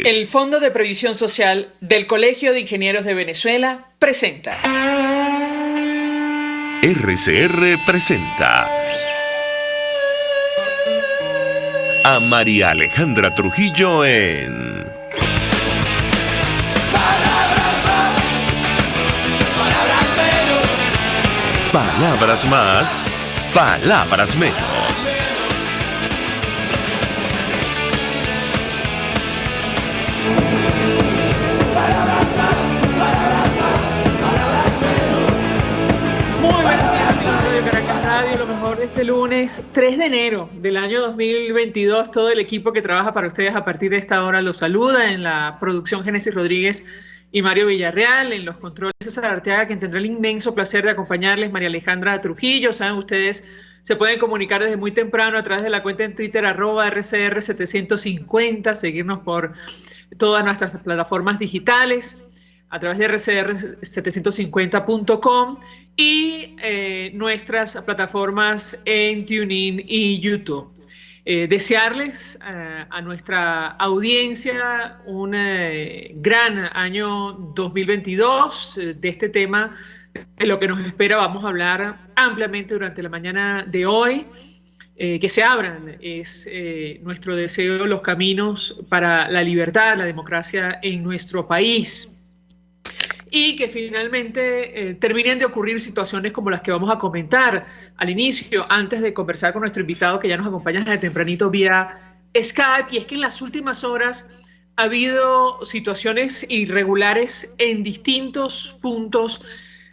El Fondo de Previsión Social del Colegio de Ingenieros de Venezuela presenta. RCR presenta a María Alejandra Trujillo en Palabras más, palabras menos. Palabras más, palabras menos. Muy buenos días, amigos de Caracas Radio, lo mejor de este lunes 3 de enero del año 2022. Todo el equipo que trabaja para ustedes a partir de esta hora los saluda. En la producción, Génesis Rodríguez y Mario Villarreal. En los controles, César Arteaga, quien tendrá el inmenso placer de acompañarles, María Alejandra Trujillo. Saben ustedes, se pueden comunicar desde muy temprano a través de la cuenta en Twitter @RCR750, seguirnos por todas nuestras plataformas digitales a través de rcr750.com y nuestras plataformas en TuneIn y YouTube. Desearles a nuestra audiencia un gran año 2022. De este tema, de lo que nos espera, vamos a hablar ampliamente durante la mañana de hoy. Que se abran es nuestro deseo, los caminos para la libertad, la democracia en nuestro país. Y que finalmente terminen de ocurrir situaciones como las que vamos a comentar al inicio, antes de conversar con nuestro invitado que ya nos acompaña desde tempranito vía Skype. Y es que en las últimas horas ha habido situaciones irregulares en distintos puntos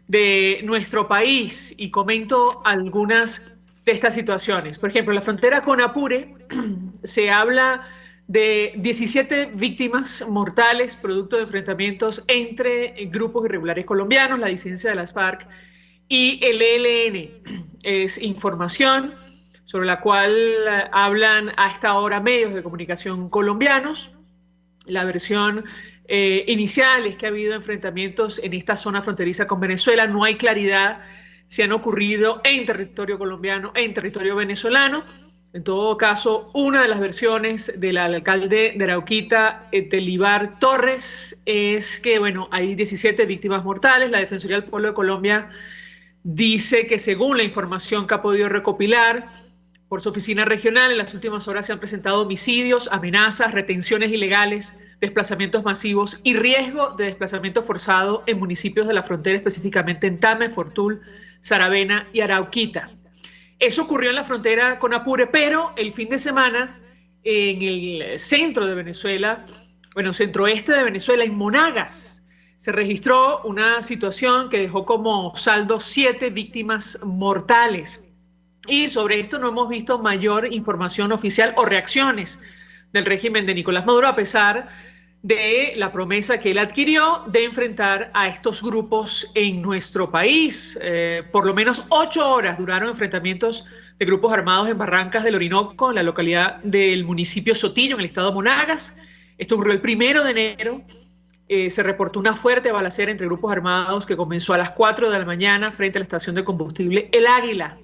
de nuestro país, y comento algunas de estas situaciones. Por ejemplo, en la frontera con Apure se habla de 17 víctimas mortales producto de enfrentamientos entre grupos irregulares colombianos, la disidencia de las FARC y el ELN. Es información sobre la cual hablan a esta hora medios de comunicación colombianos. La versión inicial es que ha habido enfrentamientos en esta zona fronteriza con Venezuela. No hay claridad si han ocurrido en territorio colombiano, en territorio venezolano. En todo caso, una de las versiones del alcalde de Arauquita, Telibar Torres, es que, bueno, hay 17 víctimas mortales. La Defensoría del Pueblo de Colombia dice que, según la información que ha podido recopilar por su oficina regional, en las últimas horas se han presentado homicidios, amenazas, retenciones ilegales, desplazamientos masivos y riesgo de desplazamiento forzado en municipios de la frontera, específicamente en Tame, Fortul, Saravena y Arauquita. Eso ocurrió en la frontera con Apure, pero el fin de semana en el centro de Venezuela, bueno, centro-oeste de Venezuela, en Monagas, se registró una situación que dejó como saldo 7 víctimas mortales. Y sobre esto no hemos visto mayor información oficial o reacciones del régimen de Nicolás Maduro, a pesar de la promesa que él adquirió de enfrentar a estos grupos en nuestro país. Por lo menos 8 horas duraron enfrentamientos de grupos armados en Barrancas del Orinoco, en la localidad del municipio Sotillo, en el estado de Monagas. Esto ocurrió el 1 de enero. Se reportó una fuerte balacera entre grupos armados que comenzó a las 4 de la mañana frente a la estación de combustible El Águila.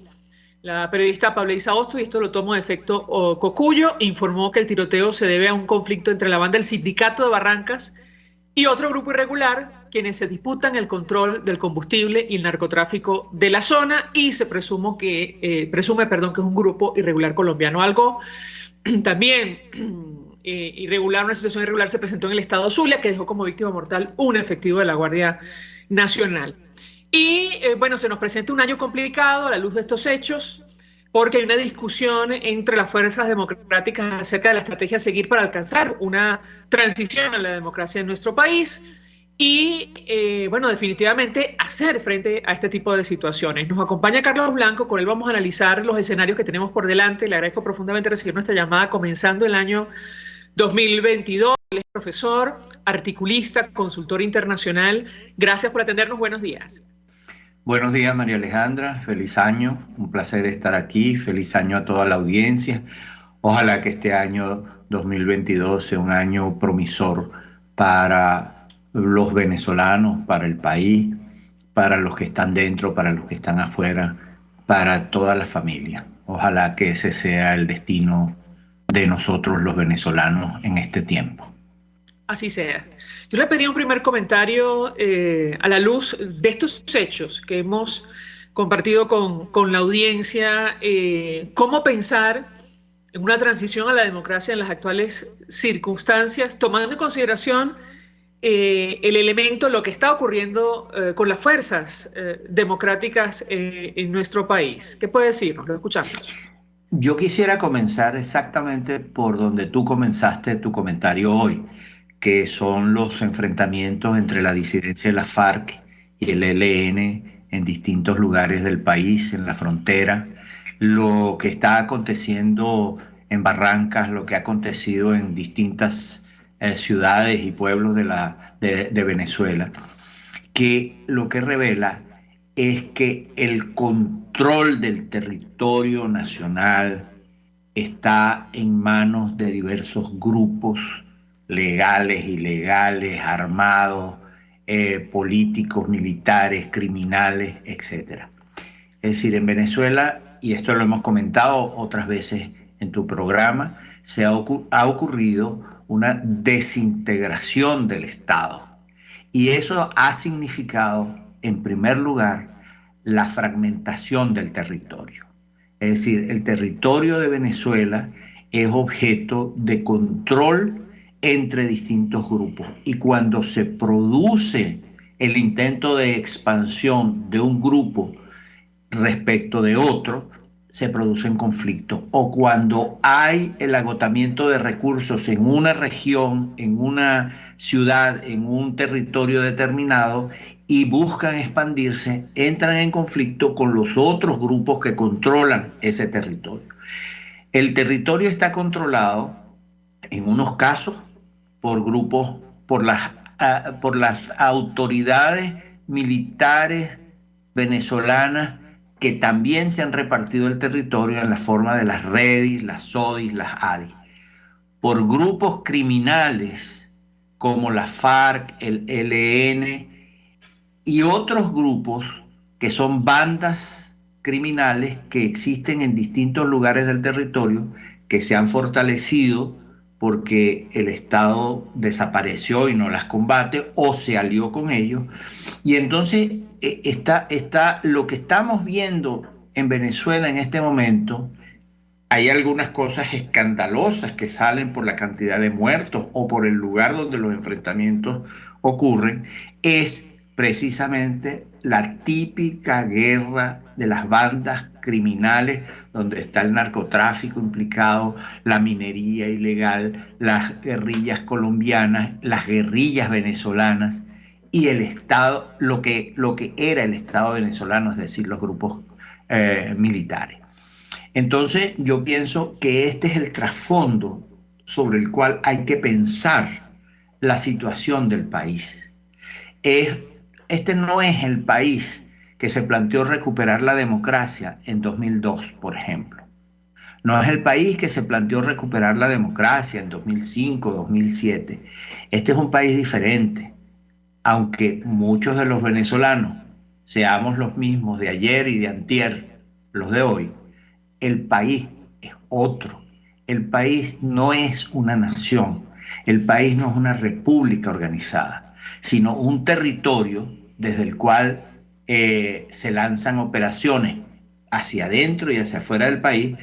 La periodista Pablo Isaosto, y esto lo tomo de efecto Cocuyo, informó que el tiroteo se debe a un conflicto entre la banda del Sindicato de Barrancas y otro grupo irregular, quienes se disputan el control del combustible y el narcotráfico de la zona, y se presume que es un grupo irregular colombiano. Algo también irregular, una situación irregular se presentó en el estado Zulia, que dejó como víctima mortal un efectivo de la Guardia Nacional. Y bueno, se nos presenta un año complicado a la luz de estos hechos, porque hay una discusión entre las fuerzas democráticas acerca de la estrategia a seguir para alcanzar una transición a la democracia en nuestro país y, bueno, definitivamente hacer frente a este tipo de situaciones. Nos acompaña Carlos Blanco, con él vamos a analizar los escenarios que tenemos por delante. Le agradezco profundamente recibir nuestra llamada comenzando el año 2022. Él es profesor, articulista, consultor internacional. Gracias por atendernos. Buenos días. Buenos días, María Alejandra. Feliz año. Un placer estar aquí. Feliz año a toda la audiencia. Ojalá que este año 2022 sea un año promisor para los venezolanos, para el país, para los que están dentro, para los que están afuera, para toda la familia. Ojalá que ese sea el destino de nosotros los venezolanos en este tiempo. así sea. Yo le pediría un primer comentario a la luz de estos hechos que hemos compartido con la audiencia, cómo pensar en una transición a la democracia en las actuales circunstancias, tomando en consideración el elemento, lo que está ocurriendo con las fuerzas democráticas en nuestro país. ¿Qué puede decirnos? Lo escuchamos. Yo quisiera comenzar exactamente por donde tú comenzaste tu comentario hoy, que son los enfrentamientos entre la disidencia de la FARC y el ELN en distintos lugares del país, en la frontera, lo que está aconteciendo en Barrancas, lo que ha acontecido en distintas ciudades y pueblos de Venezuela, que lo que revela es que el control del territorio nacional está en manos de diversos grupos legales, ilegales, armados, políticos, militares, criminales, etc. Es decir, en Venezuela, y esto lo hemos comentado otras veces en tu programa, ha ocurrido una desintegración del Estado. Y eso ha significado, en primer lugar, la fragmentación del territorio. Es decir, el territorio de Venezuela es objeto de control entre distintos grupos. Y cuando se produce el intento de expansión de un grupo respecto de otro, se producen conflictos. O cuando hay el agotamiento de recursos en una región, en una ciudad, en un territorio determinado, y buscan expandirse, entran en conflicto con los otros grupos que controlan ese territorio. El territorio está controlado, en unos casos, por grupos, por las autoridades militares venezolanas, que también se han repartido el territorio en la forma de las REDIs, las SODIs, las ADI, por grupos criminales como la FARC, el ELN y otros grupos que son bandas criminales que existen en distintos lugares del territorio, que se han fortalecido porque el Estado desapareció y no las combate o se alió con ellos. Y entonces está lo que estamos viendo en Venezuela en este momento. Hay algunas cosas escandalosas que salen por la cantidad de muertos o por el lugar donde los enfrentamientos ocurren. Es precisamente la típica guerra de las bandas criminales, donde está el narcotráfico implicado, la minería ilegal, las guerrillas colombianas, las guerrillas venezolanas y el Estado, lo que era el Estado venezolano, es decir, los grupos militares. Entonces yo pienso que este es el trasfondo sobre el cual hay que pensar la situación del país. Este no es el país que se planteó recuperar la democracia en 2002, por ejemplo. No es el país que se planteó recuperar la democracia en 2005, 2007. Este es un país diferente. Aunque muchos de los venezolanos seamos los mismos de ayer y de antier, los de hoy, el país es otro. El país no es una nación. El país no es una república organizada, sino un territorio desde el cual se lanzan operaciones hacia adentro y hacia afuera del país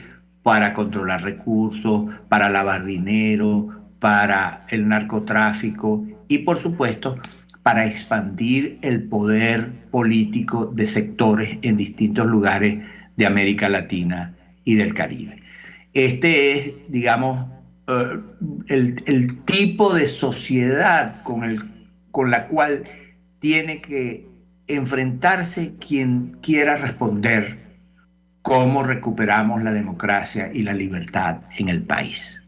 para controlar recursos, para lavar dinero, para el narcotráfico y, por supuesto, para expandir el poder político de sectores en distintos lugares de América Latina y del Caribe. Este es, digamos, el tipo de sociedad con la cual tiene que enfrentarse quien quiera responder cómo recuperamos la democracia y la libertad en el país.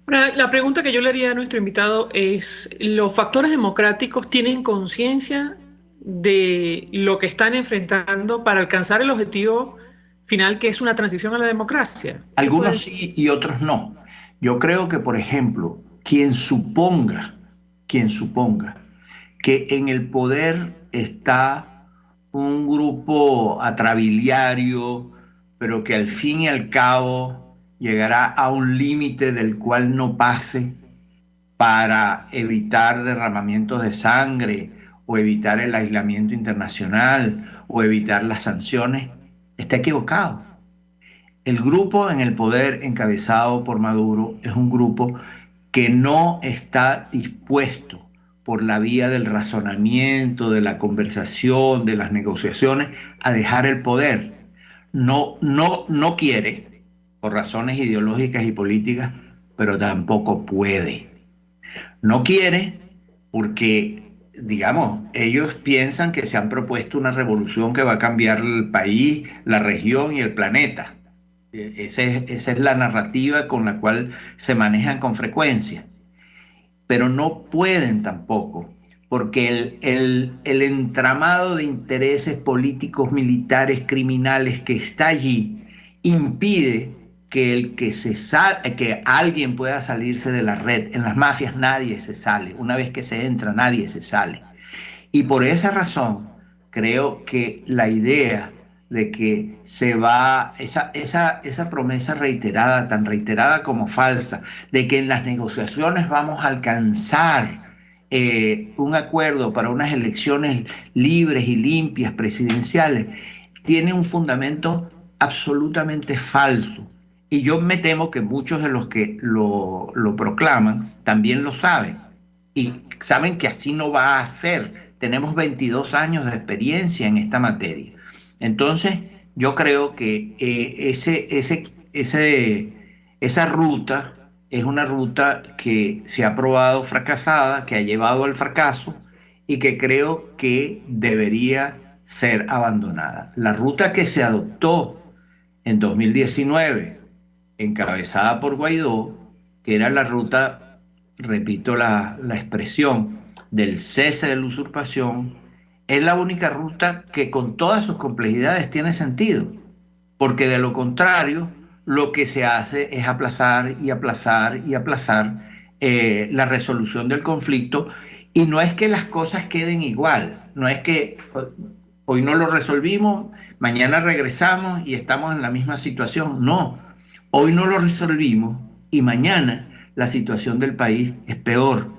La pregunta que yo le haría a nuestro invitado es, ¿los factores democráticos tienen conciencia de lo que están enfrentando para alcanzar el objetivo final, que es una transición a la democracia? Algunos sí y otros no. Yo creo que, por ejemplo, quien suponga que en el poder está un grupo atrabiliario, pero que al fin y al cabo llegará a un límite del cual no pase, para evitar derramamientos de sangre o evitar el aislamiento internacional o evitar las sanciones, está equivocado. El grupo en el poder encabezado por Maduro es un grupo que no está dispuesto por la vía del razonamiento, de la conversación, de las negociaciones, a dejar el poder. No quiere, por razones ideológicas y políticas, pero tampoco puede. No quiere porque, digamos, ellos piensan que se han propuesto una revolución que va a cambiar el país, la región y el planeta. Esa es la narrativa con la cual se manejan con frecuencia. Pero no pueden tampoco, porque el entramado de intereses políticos, militares, criminales que está allí impide que alguien pueda salirse de la red. En las mafias nadie se sale. Una vez que se entra, nadie se sale. Y por esa razón, creo que la idea de que se va, esa promesa reiterada, tan reiterada como falsa, de que en las negociaciones vamos a alcanzar un acuerdo para unas elecciones libres y limpias presidenciales, tiene un fundamento absolutamente falso. Y yo me temo que muchos de los que lo proclaman también lo saben. Y saben que así no va a ser. Tenemos 22 años de experiencia en esta materia. Entonces, yo creo que esa ruta es una ruta que se ha probado fracasada, que ha llevado al fracaso y que creo que debería ser abandonada. La ruta que se adoptó en 2019, encabezada por Guaidó, que era la ruta, repito la expresión, del cese de la usurpación, es la única ruta que con todas sus complejidades tiene sentido, porque de lo contrario lo que se hace es aplazar y aplazar y aplazar la resolución del conflicto, y no es que las cosas queden igual, no es que hoy no lo resolvimos, mañana regresamos y estamos en la misma situación, no, hoy no lo resolvimos y mañana la situación del país es peor.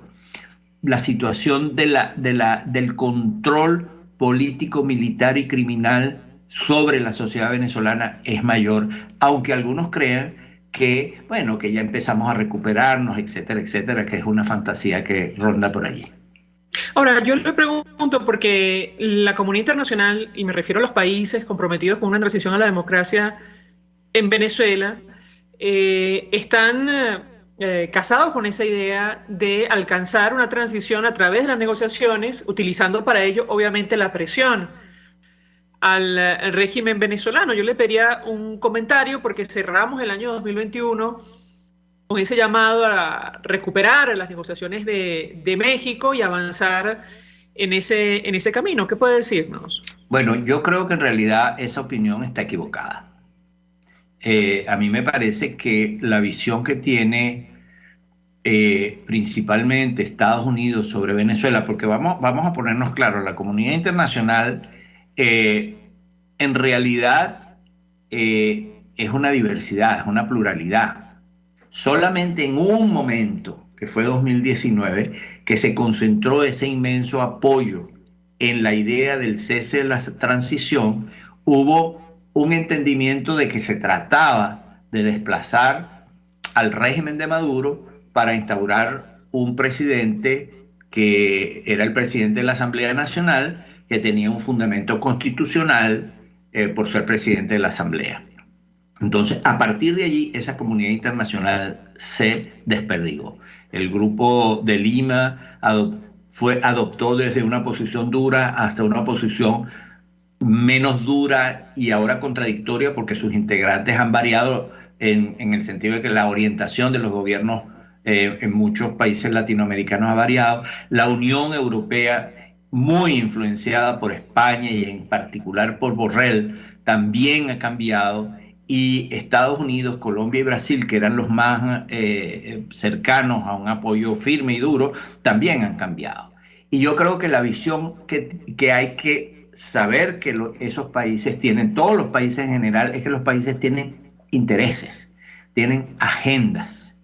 La situación del control político, militar y criminal sobre la sociedad venezolana es mayor, aunque algunos crean que, bueno, que ya empezamos a recuperarnos, etcétera, etcétera, que es una fantasía que ronda por allí. Ahora, yo le pregunto porque la comunidad internacional, y me refiero a los países comprometidos con una transición a la democracia en Venezuela, están casados con esa idea de alcanzar una transición a través de las negociaciones, utilizando para ello, obviamente, la presión al régimen venezolano. Yo le pediría un comentario porque cerramos el año 2021 con ese llamado a recuperar las negociaciones de México y avanzar en ese camino. ¿Qué puede decirnos? Bueno, yo creo que en realidad esa opinión está equivocada. A mí me parece que la visión que tiene principalmente Estados Unidos sobre Venezuela, porque vamos a ponernos claros, la comunidad internacional en realidad es una diversidad, es una pluralidad. Solamente en un momento, que fue 2019, que se concentró ese inmenso apoyo en la idea del cese de la transición, hubo un entendimiento de que se trataba de desplazar al régimen de Maduro para instaurar un presidente que era el presidente de la Asamblea Nacional, que tenía un fundamento constitucional por ser presidente de la Asamblea. Entonces, a partir de allí, esa comunidad internacional se desperdigó. El Grupo de Lima adoptó desde una posición dura hasta una posición menos dura y ahora contradictoria, porque sus integrantes han variado en el sentido de que la orientación de los gobiernos en muchos países latinoamericanos ha variado. La Unión Europea, muy influenciada por España y en particular por Borrell, también ha cambiado. Y Estados Unidos, Colombia y Brasil, que eran los más cercanos a un apoyo firme y duro, también han cambiado. Y yo creo que la visión que hay que saber que esos países tienen, todos los países en general, es que los países tienen intereses, tienen agendas.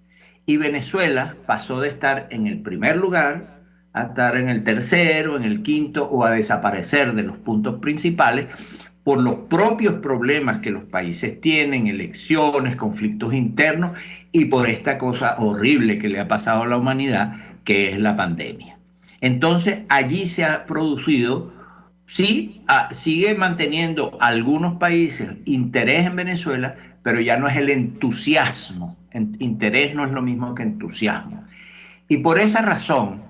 Y Venezuela pasó de estar en el primer lugar a estar en el tercero, en el quinto, o a desaparecer de los puntos principales por los propios problemas que los países tienen, elecciones, conflictos internos, y por esta cosa horrible que le ha pasado a la humanidad, que es la pandemia. Entonces, allí se ha producido, sí, sigue manteniendo algunos países interés en Venezuela, pero ya no es el entusiasmo. Interés no es lo mismo que entusiasmo. Y por esa razón,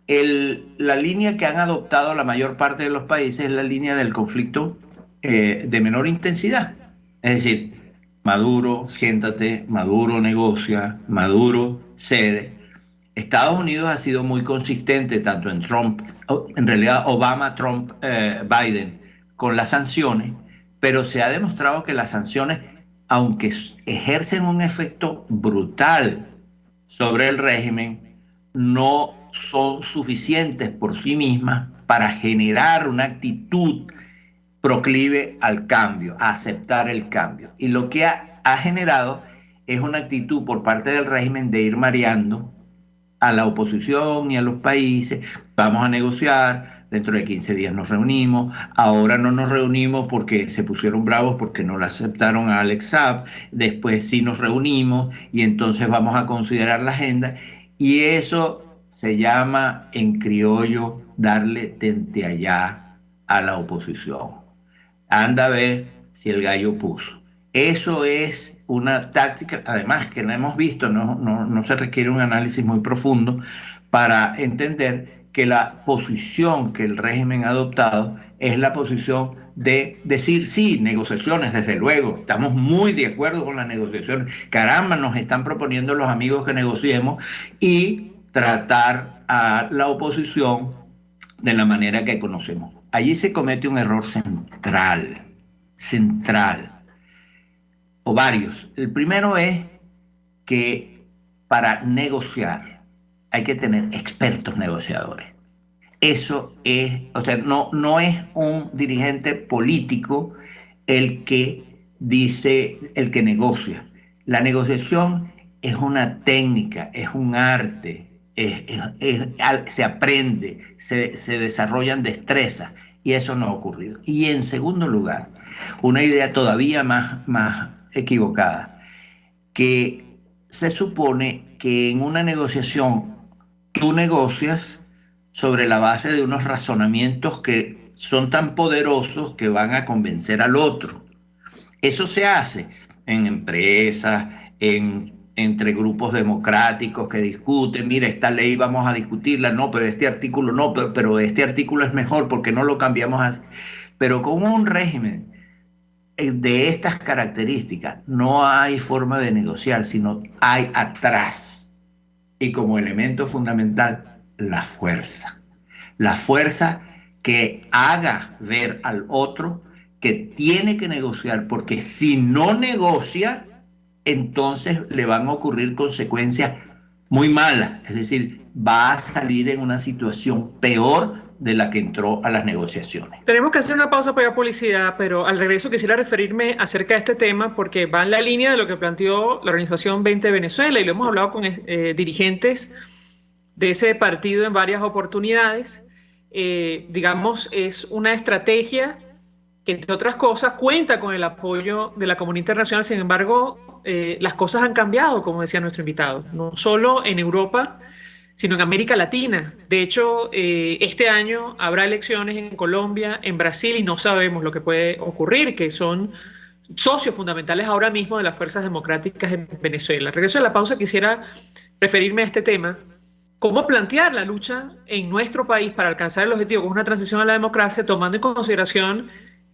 la línea que han adoptado la mayor parte de los países es la línea del conflicto de menor intensidad. Es decir, Maduro, siéntate, Maduro negocia, Maduro cede. Estados Unidos ha sido muy consistente tanto en Trump, en realidad Obama, Trump, Biden, con las sanciones, pero se ha demostrado que las sanciones, aunque ejercen un efecto brutal sobre el régimen, no son suficientes por sí mismas para generar una actitud proclive al cambio, a aceptar el cambio. Y lo que ha generado es una actitud por parte del régimen de ir mareando a la oposición y a los países. Vamos a negociar, dentro de 15 días nos reunimos, ahora no nos reunimos porque se pusieron bravos porque no le aceptaron a Alex Saab, después sí nos reunimos y entonces vamos a considerar la agenda, y eso se llama en criollo darle tente allá a la oposición. Anda a ver si el gallo puso. Eso es una táctica, además que la hemos visto, no se requiere un análisis muy profundo para entender que la posición que el régimen ha adoptado es la posición de decir, sí, negociaciones, desde luego, estamos muy de acuerdo con las negociaciones, caramba, nos están proponiendo los amigos que negociemos, y tratar a la oposición de la manera que conocemos. Allí se comete un error central, o varios. El primero es que para negociar hay que tener expertos negociadores. Eso es, o sea, no es un dirigente político el que dice, el que negocia. La negociación es una técnica, es un arte, se aprende, se desarrollan destrezas, y eso no ha ocurrido. Y en segundo lugar, una idea todavía más equivocada, que se supone que en una negociación tú negocias sobre la base de unos razonamientos que son tan poderosos que van a convencer al otro. Eso se hace en empresas, entre grupos democráticos que discuten, mira, esta ley vamos a discutirla, no, pero este artículo no, pero este artículo es mejor porque no lo cambiamos así. Pero con un régimen de estas características no hay forma de negociar, sino hay atrás, y como elemento fundamental, la fuerza. La fuerza que haga ver al otro que tiene que negociar, porque si no negocia, entonces le van a ocurrir consecuencias muy malas. Es decir, va a salir en una situación peor de la que entró a las negociaciones. Tenemos que hacer una pausa para publicidad, pero al regreso quisiera referirme acerca de este tema porque va en la línea de lo que planteó la organización 20 Venezuela, y lo hemos hablado con dirigentes de ese partido en varias oportunidades. Digamos, es una estrategia que, entre otras cosas, cuenta con el apoyo de la comunidad internacional. Sin embargo, las cosas han cambiado, como decía nuestro invitado, no solo en Europa, sino en América Latina. De hecho, este año habrá elecciones en Colombia, en Brasil, y no sabemos lo que puede ocurrir, que son socios fundamentales ahora mismo de las fuerzas democráticas en Venezuela. Regreso a la pausa, quisiera referirme a este tema. ¿Cómo plantear la lucha en nuestro país para alcanzar el objetivo, que es una transición a la democracia, tomando en consideración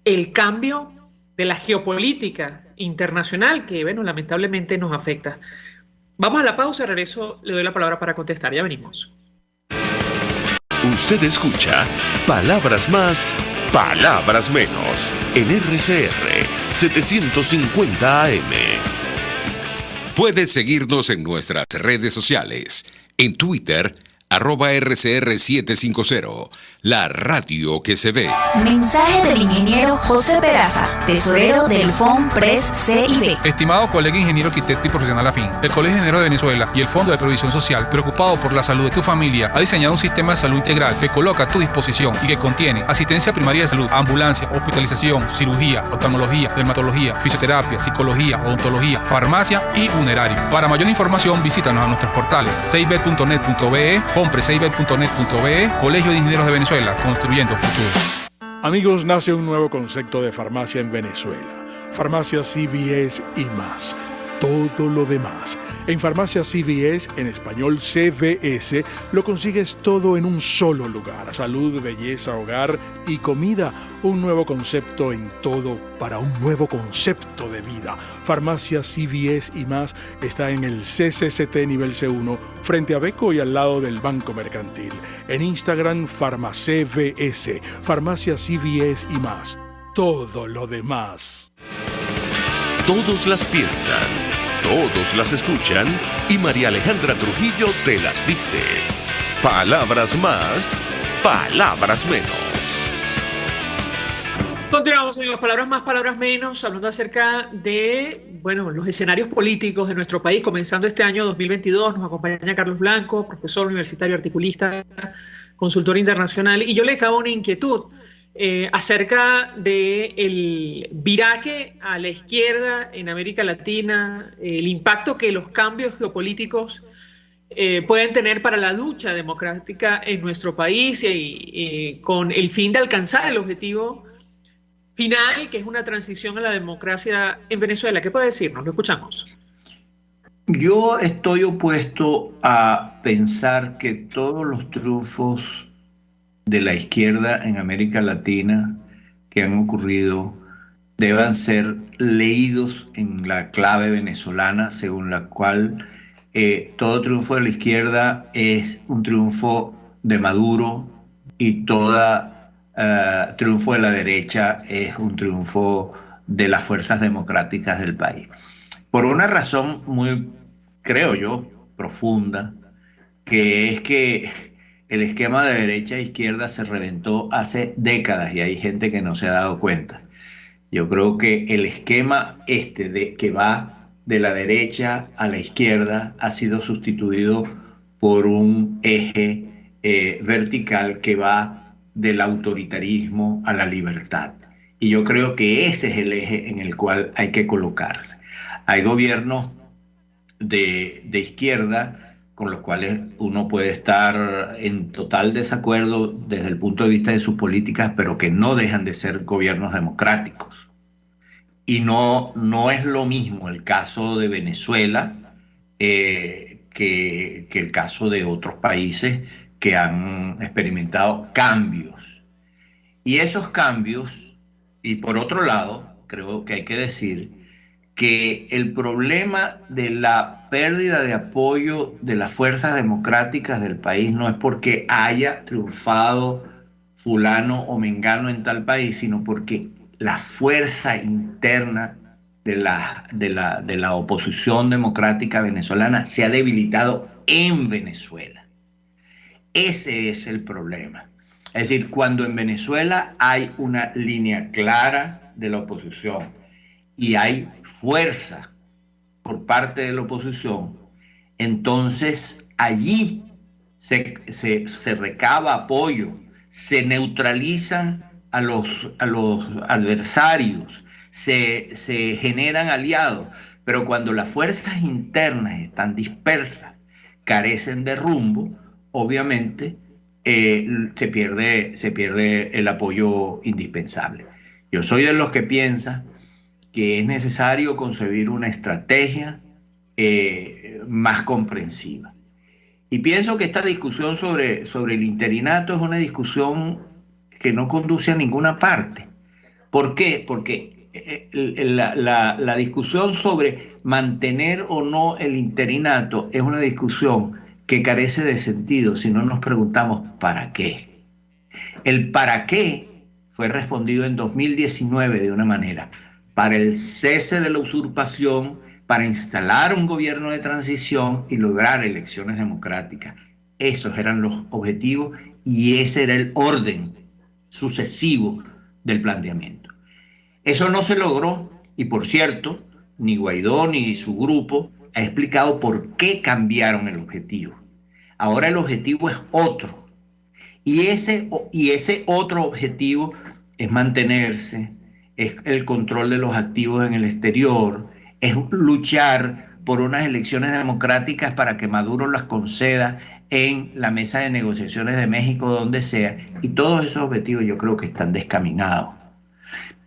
el cambio de la geopolítica internacional que, bueno, lamentablemente nos afecta? Vamos a la pausa, regreso, le doy la palabra para contestar, ya venimos. Usted escucha Palabras Más, Palabras Menos, en RCR 750 AM. Puedes seguirnos en nuestras redes sociales. En Twitter, @RCR750, la radio que se ve. Mensaje del ingeniero José Peraza, tesorero del FONPRES CIB. Estimado colega ingeniero arquitecto y profesional afín, el Colegio de Ingenieros de Venezuela y el Fondo de Previsión Social, preocupado por la salud de tu familia, ha diseñado un sistema de salud integral que coloca a tu disposición y que contiene asistencia primaria de salud, ambulancia, hospitalización, cirugía, oftalmología, dermatología, fisioterapia, psicología, odontología, farmacia y funerario. Para mayor información, visítanos a nuestros portales cib.net.be, fonprescib.net.be, Colegio de Ingenieros de Venezuela, construyendo futuro. Amigos, nace un nuevo concepto de farmacia en Venezuela. Farmacia CVS y más. Todo lo demás. En Farmacia CVS, en español CVS, lo consigues todo en un solo lugar. Salud, belleza, hogar y comida. Un nuevo concepto en todo para un nuevo concepto de vida. Farmacia CVS y más está en el CCCT nivel C1, frente a Beco y al lado del Banco Mercantil. En Instagram, FarmaCVS. Farmacia CVS y más. Todo lo demás. Todos las piensan, todos las escuchan y María Alejandra Trujillo te las dice. Palabras más, palabras menos. Continuamos en las palabras más, palabras menos, hablando acerca de, los escenarios políticos de nuestro país, comenzando este año 2022. Nos acompaña Carlos Blanco, profesor universitario, articulista, consultor internacional, y yo le cago una inquietud acerca del viraje a la izquierda en América Latina, el impacto que los cambios geopolíticos pueden tener para la lucha democrática en nuestro país y con el fin de alcanzar el objetivo final, que es una transición a la democracia en Venezuela. ¿Qué puede decirnos? Lo escuchamos. Yo estoy opuesto a pensar que todos los triunfos de la izquierda en América Latina que han ocurrido deban ser leídos en la clave venezolana, según la cual todo triunfo de la izquierda es un triunfo de Maduro y todo triunfo de la derecha es un triunfo de las fuerzas democráticas del país. Por una razón muy, creo yo, profunda, que es que el esquema de derecha e izquierda se reventó hace décadas y hay gente que no se ha dado cuenta. Yo creo que el esquema que va de la derecha a la izquierda ha sido sustituido por un eje vertical que va del autoritarismo a la libertad. Y yo creo que ese es el eje en el cual hay que colocarse. Hay gobiernos de izquierda con los cuales uno puede estar en total desacuerdo desde el punto de vista de sus políticas, pero que no dejan de ser gobiernos democráticos. Y no es lo mismo el caso de Venezuela que el caso de otros países que han experimentado cambios. Y esos cambios, y por otro lado, creo que hay que decir que el problema de la pérdida de apoyo de las fuerzas democráticas del país no es porque haya triunfado fulano o mengano en tal país, sino porque la fuerza interna de la oposición democrática venezolana se ha debilitado en Venezuela. Ese es el problema. Es decir, cuando en Venezuela hay una línea clara de la oposición y hay fuerza por parte de la oposición, entonces allí se recaba apoyo, se neutralizan a los adversarios, se generan aliados, pero cuando las fuerzas internas están dispersas, carecen de rumbo, obviamente se pierde el apoyo indispensable. Yo soy de los que piensan que es necesario concebir una estrategia más comprensiva. Y pienso que esta discusión sobre el interinato es una discusión que no conduce a ninguna parte. ¿Por qué? Porque la discusión sobre mantener o no el interinato es una discusión que carece de sentido si no nos preguntamos ¿para qué? El para qué fue respondido en 2019 de una manera: para el cese de la usurpación, para instalar un gobierno de transición y lograr elecciones democráticas. esos eran los objetivos y ese era el orden sucesivo del planteamiento. Eso no se logró y, por cierto, ni Guaidó ni su grupo ha explicado por qué cambiaron el objetivo. Ahora el objetivo es otro. Y ese otro objetivo es mantenerse, es el control de los activos en el exterior, es luchar por unas elecciones democráticas para que Maduro las conceda en la mesa de negociaciones de México, donde sea. Y todos esos objetivos yo creo que están descaminados.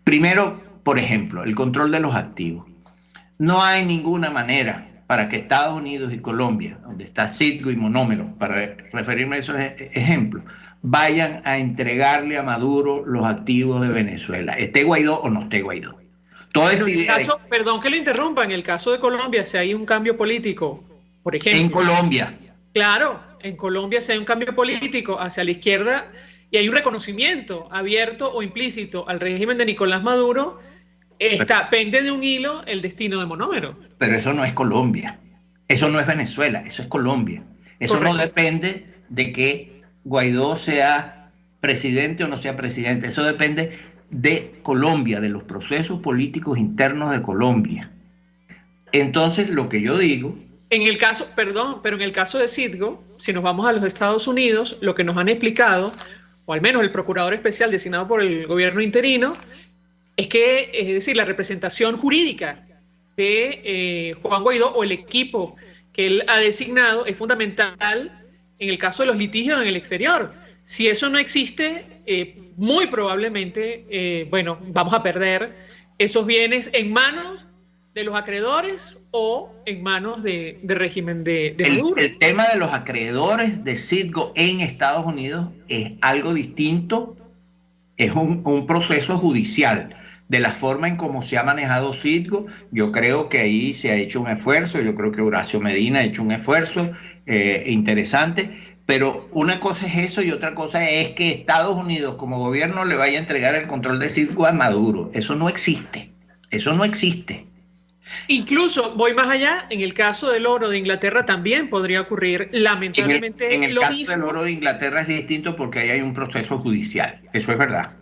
Primero, por ejemplo, el control de los activos. No hay ninguna manera para que Estados Unidos y Colombia, donde está Citgo y Monómero, para referirme a esos ejemplos, vayan a entregarle a Maduro los activos de Venezuela, esté Guaidó o no esté Guaidó. Perdón que lo interrumpa, en el caso de Colombia, si hay un cambio político, por ejemplo. En Colombia. Claro, en Colombia si hay un cambio político hacia la izquierda y hay un reconocimiento abierto o implícito al régimen de Nicolás Maduro, pende de un hilo el destino de Monómero. Pero eso no es Colombia, eso no es Venezuela, eso es Colombia. Eso Correcto. No depende de que Guaidó sea presidente o no sea presidente, eso depende de Colombia, de los procesos políticos internos de Colombia. Entonces, lo que yo digo... En el caso de Citgo, si nos vamos a los Estados Unidos, lo que nos han explicado, o al menos el procurador especial designado por el gobierno interino, es decir, la representación jurídica de Juan Guaidó o el equipo que él ha designado es fundamental en el caso de los litigios en el exterior. Si eso no existe, muy probablemente, vamos a perder esos bienes en manos de los acreedores o en manos del régimen de Maduro. El tema de los acreedores de Citgo en Estados Unidos es algo distinto, es un proceso judicial. De la forma en cómo se ha manejado Citgo, yo creo que ahí se ha hecho un esfuerzo, yo creo que Horacio Medina ha hecho un esfuerzo interesante, pero una cosa es eso y otra cosa es que Estados Unidos como gobierno le vaya a entregar el control de Citgo a Maduro. Eso no existe, eso no existe. Incluso, voy más allá, en el caso del oro de Inglaterra también podría ocurrir, lamentablemente, en el caso del oro de Inglaterra es distinto porque ahí hay un proceso judicial, eso es verdad.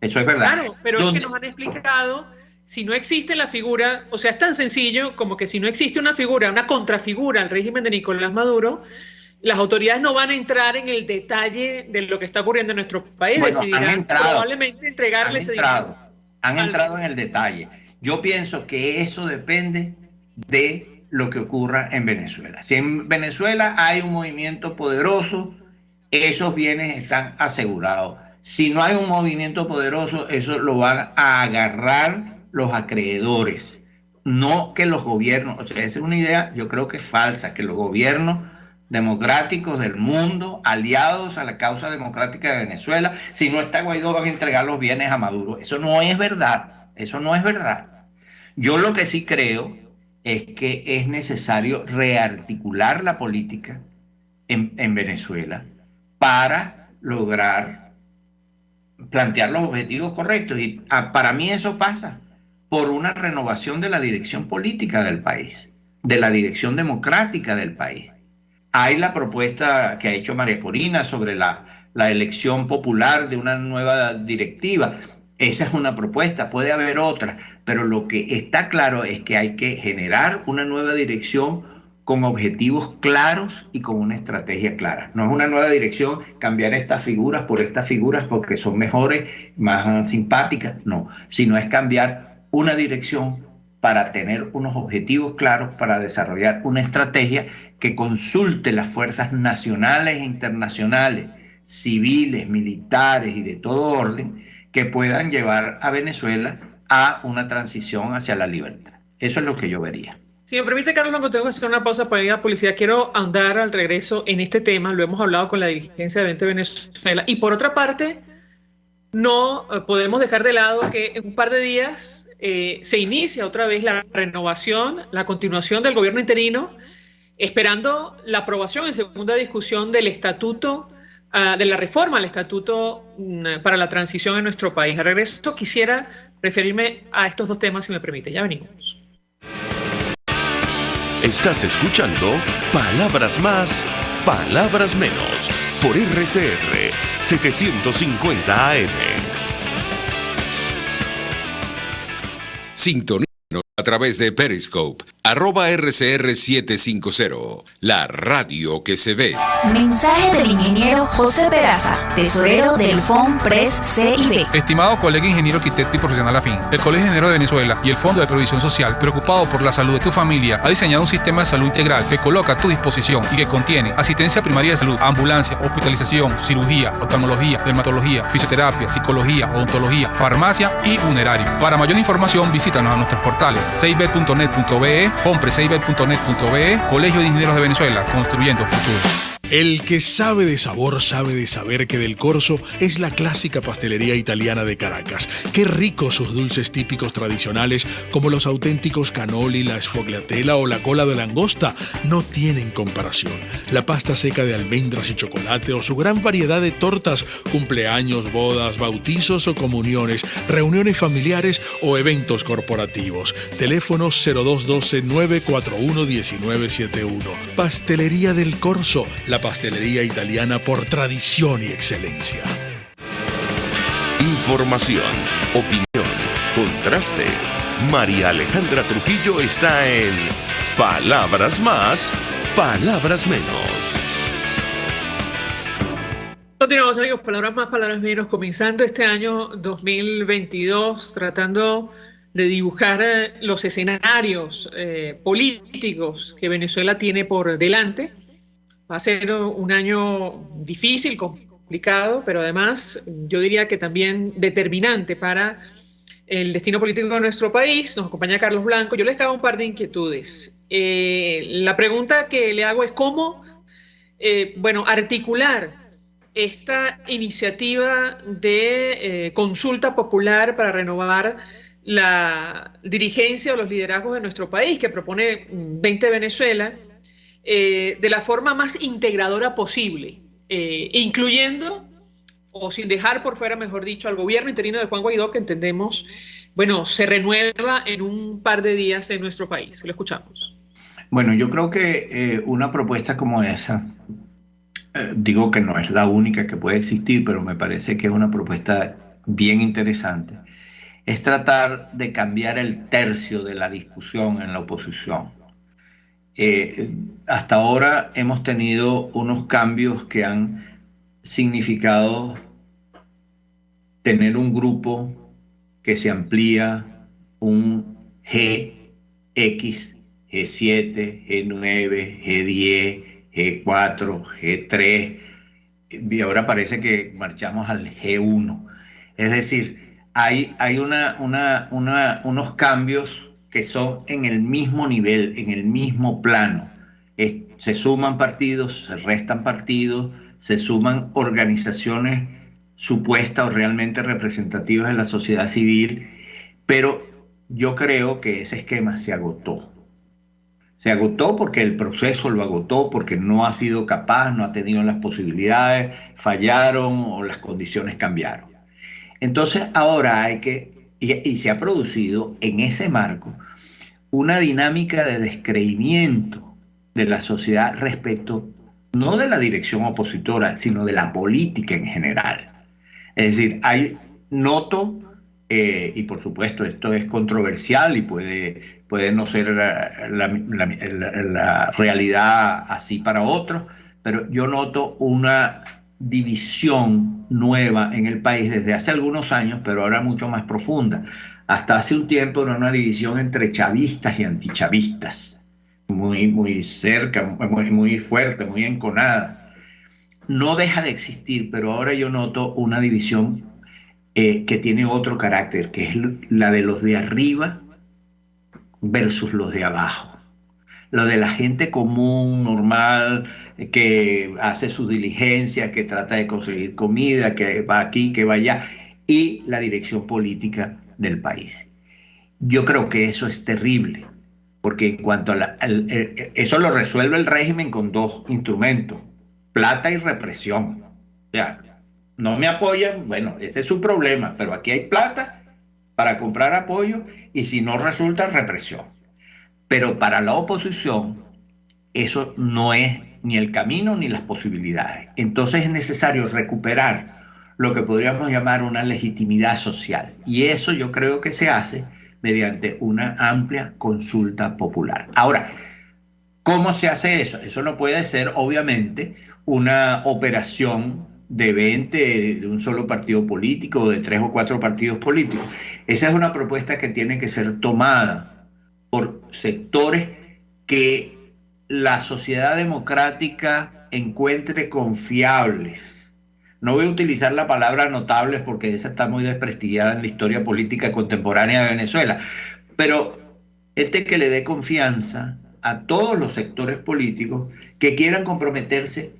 Eso es verdad. Claro, pero es que nos han explicado, si no existe la figura, o sea, es tan sencillo como que si no existe una figura, una contrafigura al régimen de Nicolás Maduro, las autoridades no van a entrar en el detalle de lo que está ocurriendo en nuestro país. Bueno, decidirán probablemente entregarle ese dinero. Han entrado en el detalle. Yo pienso que eso depende de lo que ocurra en Venezuela. Si en Venezuela hay un movimiento poderoso, esos bienes están asegurados. Si no hay un movimiento poderoso, eso lo van a agarrar los acreedores, no que los gobiernos. O sea, esa es una idea, yo creo que es falsa, que los gobiernos democráticos del mundo, aliados a la causa democrática de Venezuela, si no está Guaidó, van a entregar los bienes a Maduro. Eso no es verdad, eso no es verdad. Yo lo que sí creo es que es necesario rearticular la política en Venezuela para lograr plantear los objetivos correctos y para mí eso pasa por una renovación de la dirección política del país, de la dirección democrática del país. Hay la propuesta que ha hecho María Corina sobre la elección popular de una nueva directiva. Esa es una propuesta, puede haber otra, pero lo que está claro es que hay que generar una nueva dirección con objetivos claros y con una estrategia clara. No es una nueva dirección cambiar estas figuras por estas figuras porque son mejores, más simpáticas, no, sino es cambiar una dirección para tener unos objetivos claros, para desarrollar una estrategia que consulte las fuerzas nacionales e internacionales, civiles, militares y de todo orden, que puedan llevar a Venezuela a una transición hacia la libertad. Eso es lo que yo vería. Si me permite, Carlos, cuando tengo que hacer una pausa para ir a la publicidad, quiero ahondar al regreso en este tema. Lo hemos hablado con la dirigencia de 20 Venezuela. Y por otra parte, no podemos dejar de lado que en un par de días se inicia otra vez la renovación, la continuación del gobierno interino, esperando la aprobación en segunda discusión del estatuto, de la reforma al estatuto para la transición en nuestro país. Al regreso quisiera referirme a estos dos temas, si me permite. Ya venimos. Estás escuchando Palabras Más, Palabras Menos, por RCR 750 AM. Sintonízanos a través de Periscope, @RCR750, la radio que se ve. Mensaje del ingeniero José Peraza, tesorero del FONPRES CIB. Estimado colega ingeniero arquitecto y profesional afín, el Colegio de Ingenieros de Venezuela y el Fondo de Previsión Social, preocupado por la salud de tu familia, ha diseñado un sistema de salud integral que coloca a tu disposición y que contiene asistencia primaria de salud, ambulancia, hospitalización, cirugía, oftalmología, dermatología, fisioterapia, psicología, odontología, farmacia y funerario. Para mayor información, visítanos a nuestros portales cib.net.be, fonprescib.net.be, Colegio de Ingenieros de Venezuela, construyendo futuro. El que sabe de sabor sabe de saber que Del Corso es la clásica pastelería italiana de Caracas. Qué ricos sus dulces típicos tradicionales como los auténticos cannoli, la sfogliatella o la cola de langosta no tienen comparación. La pasta seca de almendras y chocolate o su gran variedad de tortas, cumpleaños, bodas, bautizos o comuniones, reuniones familiares o eventos corporativos. Teléfono 0212-941-1971. Pastelería Del Corso, la pastelería italiana por tradición y excelencia. Información, opinión, contraste. María Alejandra Trujillo está en Palabras Más, Palabras Menos. Continuamos, amigos, palabras más, palabras menos, comenzando este año 2022, tratando de dibujar los escenarios políticos que Venezuela tiene por delante. Va a ser un año difícil, complicado, pero además yo diría que también determinante para el destino político de nuestro país. Nos acompaña Carlos Blanco. Yo les hago un par de inquietudes. La pregunta que le hago es cómo articular esta iniciativa de consulta popular para renovar la dirigencia o los liderazgos de nuestro país que propone 20 Venezuela, de la forma más integradora posible, incluyendo o sin dejar por fuera, mejor dicho, al gobierno interino de Juan Guaidó, que entendemos, se renueva en un par de días en nuestro país. Lo escuchamos. Bueno, yo creo que una propuesta como esa, digo que no es la única que puede existir, pero me parece que es una propuesta bien interesante, es tratar de cambiar el tercio de la discusión en la oposición. Hasta ahora hemos tenido unos cambios que han significado tener un grupo que se amplía, un G, X, G7, G9, G10, G4, G3, y ahora parece que marchamos al G1. Es decir, hay unos cambios que son en el mismo nivel, en el mismo plano. Se suman partidos, se restan partidos, se suman organizaciones supuestas o realmente representativas de la sociedad civil, pero yo creo que ese esquema se agotó. Se agotó porque el proceso lo agotó, porque no ha sido capaz, no ha tenido las posibilidades, fallaron o las condiciones cambiaron. Entonces ahora hay que, y se ha producido en ese marco, una dinámica de descreimiento de la sociedad respecto no de la dirección opositora, sino de la política en general. Es decir, noto, y por supuesto esto es controversial y puede no ser la realidad así para otros, pero yo noto una división nueva en el país desde hace algunos años, pero ahora mucho más profunda. Hasta hace un tiempo era una división entre chavistas y antichavistas, muy cerca, muy fuerte, muy enconada. No deja de existir, pero ahora yo noto una división que tiene otro carácter, que es la de los de arriba versus los de abajo. Lo de la gente común, normal, que hace sus diligencias, que trata de conseguir comida, que va aquí, que va allá, y la dirección política del país. Yo creo que eso es terrible, porque en cuanto a eso lo resuelve el régimen con dos instrumentos, plata y represión. O sea, no me apoyan, bueno, ese es su problema, pero aquí hay plata para comprar apoyo y si no resulta, represión. Pero para la oposición eso no es ni el camino ni las posibilidades. Entonces es necesario recuperar lo que podríamos llamar una legitimidad social. Y eso yo creo que se hace mediante una amplia consulta popular. Ahora, ¿cómo se hace eso? Eso no puede ser, obviamente, una operación de 20 de un solo partido político o de 3 o 4 partidos políticos. Esa es una propuesta que tiene que ser tomada por sectores que la sociedad democrática encuentre confiables. No voy a utilizar la palabra notables porque esa está muy desprestigiada en la historia política contemporánea de Venezuela, pero gente que le dé confianza a todos los sectores políticos que quieran comprometerse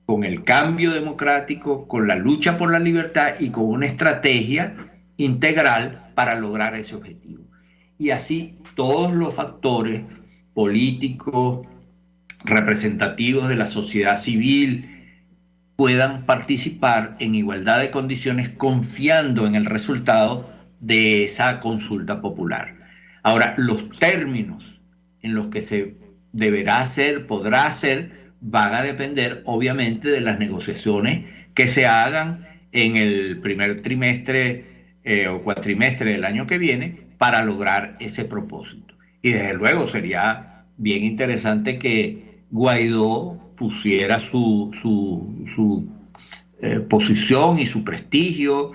con el cambio democrático, con la lucha por la libertad y con una estrategia integral para lograr ese objetivo. Y así todos los factores políticos, representativos de la sociedad civil, puedan participar en igualdad de condiciones confiando en el resultado de esa consulta popular. Ahora, los términos en los que se deberá hacer, podrá hacer, van a depender obviamente de las negociaciones que se hagan en el primer trimestre o cuatrimestre del año que viene para lograr ese propósito. Y desde luego sería bien interesante que Guaidó pusiera su posición y su prestigio,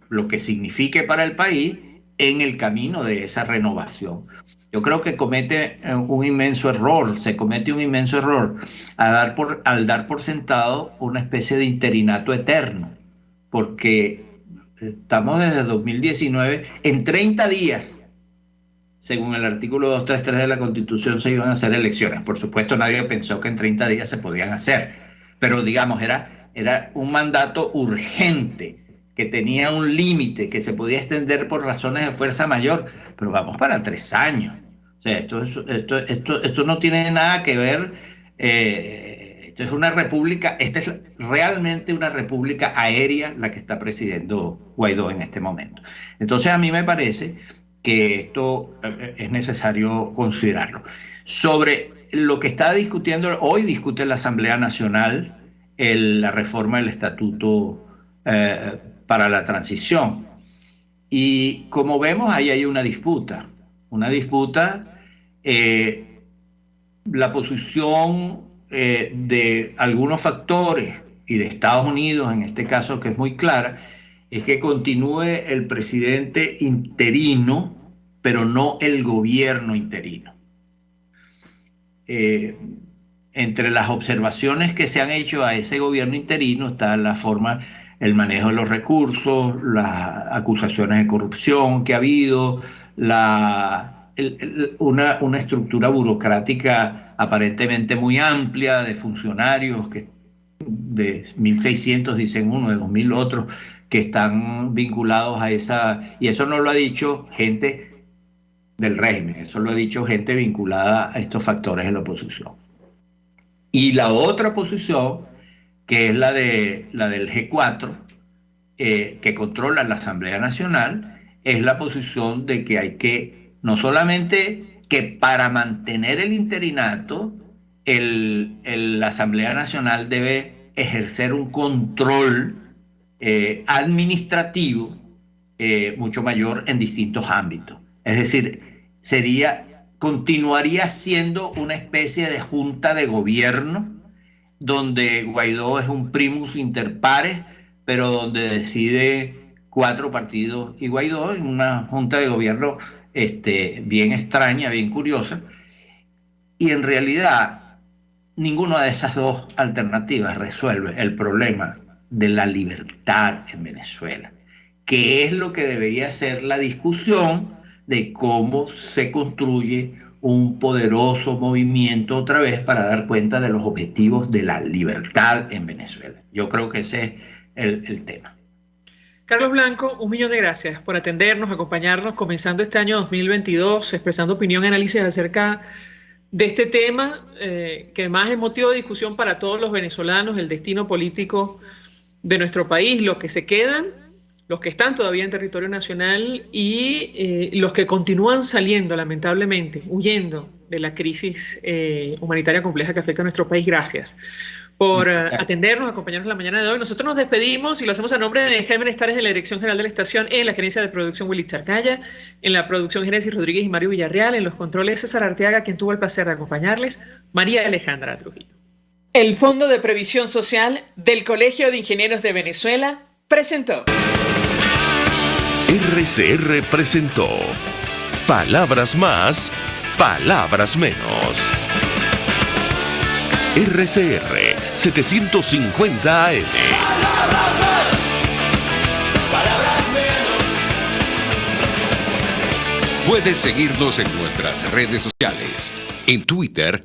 lo que signifique para el país en el camino de esa renovación. Yo creo que se comete un inmenso error al dar por sentado una especie de interinato eterno, porque estamos desde 2019, en 30 días, según el artículo 233 de la Constitución, se iban a hacer elecciones. Por supuesto, nadie pensó que en 30 días se podían hacer, pero digamos, era un mandato urgente, que tenía un límite, que se podía extender por razones de fuerza mayor, pero vamos para 3 años. O sea, esto no tiene nada que ver, esto es una república, esta es realmente una república aérea la que está presidiendo Guaidó en este momento. Entonces a mí me parece que esto es necesario considerarlo. Sobre lo que está discutiendo, hoy discute la Asamblea Nacional la reforma del Estatuto para la Transición. Y como vemos, ahí hay una disputa. La posición de algunos factores y de Estados Unidos, en este caso, que es muy clara, es que continúe el presidente interino, pero no el gobierno interino. Entre las observaciones que se han hecho a ese gobierno interino está la forma, el manejo de los recursos, las acusaciones de corrupción que ha habido, una estructura burocrática aparentemente muy amplia de funcionarios, de 1.600 dicen uno, de 2.000 otros, que están vinculados a esa, y eso no lo ha dicho gente del régimen, eso lo ha dicho gente vinculada a estos factores de la oposición. Y la otra posición, que es la del G4, que controla la Asamblea Nacional, es la posición de que hay que, no solamente que para mantener el interinato, la Asamblea Nacional debe ejercer un control administrativo mucho mayor en distintos ámbitos. Es decir, continuaría siendo una especie de junta de gobierno donde Guaidó es un primus inter pares, pero donde decide 4 partidos y Guaidó en una junta de gobierno bien extraña, bien curiosa. Y en realidad ninguna de esas dos alternativas resuelve el problema de la libertad en Venezuela, que es lo que debería ser la discusión de cómo se construye un poderoso movimiento otra vez para dar cuenta de los objetivos de la libertad en Venezuela. Yo creo que ese es el tema. Carlos Blanco, 1.000.000 de gracias por atendernos, acompañarnos, comenzando este año 2022, expresando opinión y análisis acerca de este tema, que además es motivo de discusión para todos los venezolanos, el destino político de nuestro país, los que se quedan, los que están todavía en territorio nacional y los que continúan saliendo, lamentablemente, huyendo de la crisis humanitaria compleja que afecta a nuestro país. Gracias por atendernos, acompañarnos la mañana de hoy. Nosotros nos despedimos y lo hacemos a nombre de Jaime Nestares, en la dirección general de la estación, en la gerencia de producción Willy Charcaya, en la producción Génesis Rodríguez y Mario Villarreal, en los controles César Arteaga, quien tuvo el placer de acompañarles, María Alejandra Trujillo. El Fondo de Previsión Social del Colegio de Ingenieros de Venezuela presentó. RCR presentó Palabras Más, Palabras Menos. RCR 750 AM. Palabras más, palabras menos. Puedes seguirnos en nuestras redes sociales. En Twitter,